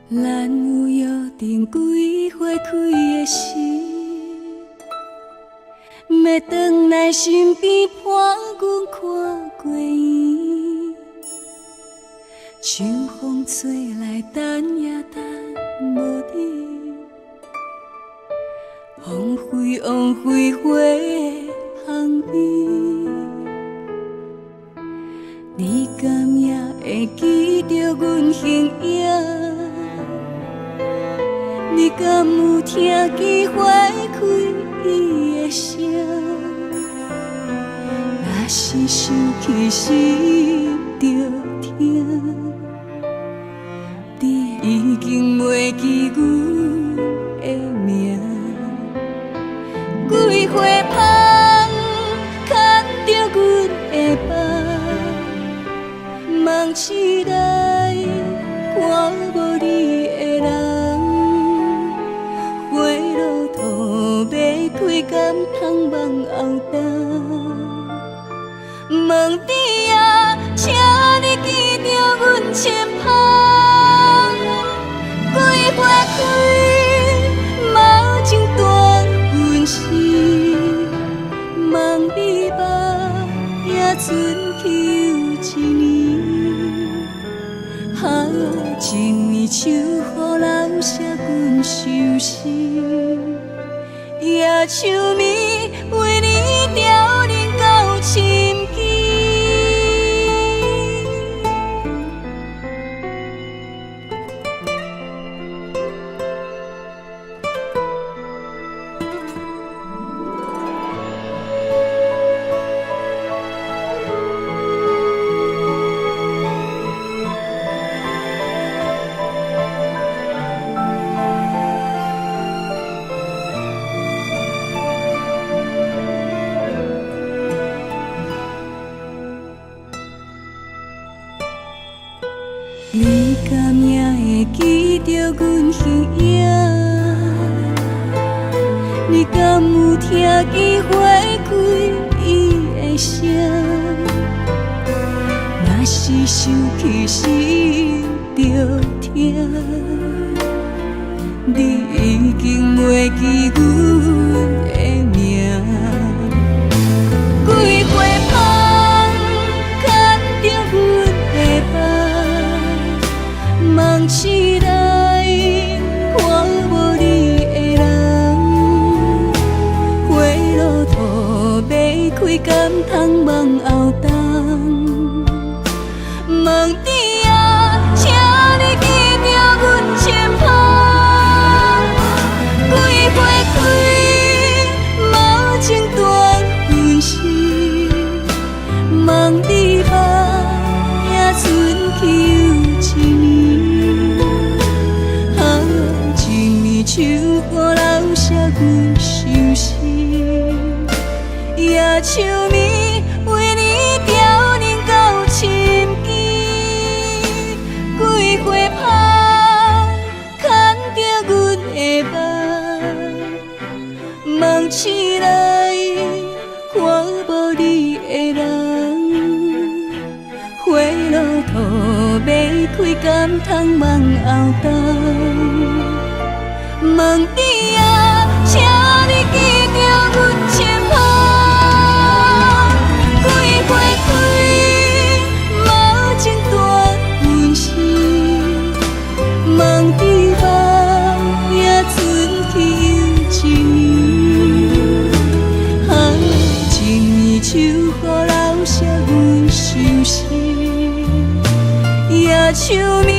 咱有约定几岁开的时，要转来身边伴阮看过圆。秋风吹来，等也等无你，枉费枉费花的香味。你敢也会记着阮形影？你敢有听见花开伊的声？若是想起心就疼，你已经袂记阮的名。几岁香牵着阮的梦，梦醒来看无你的人。要开敢通望后灯，问你啊，请你记着阮前旁。几岁开，毛情断阮心，望你目也存去有一年。啊，一年秋雨留下阮伤心。野树棉为你凋零到深枝。你敢也会记着阮形影？你敢有听见花开伊的声？若是想起心就疼，你已经袂记阮的名。几岁香牵着阮的梦，梦醒来看无你的人。花落土要开敢通望后冬，问你啊，请你记着阮前旁。几岁开，毛情断阮心，望你目也存去有一年。啊，一年秋雨留下阮伤心。野树棉为你凋零到深枝。几岁香牵着阮的梦，梦醒来看无你的人。花落土要开敢通望后冬，问你啊，请你记着阮前旁。几岁开，毛情断阮心，望你目也存去有一年。啊，一年秋雨留下阮伤心。野树棉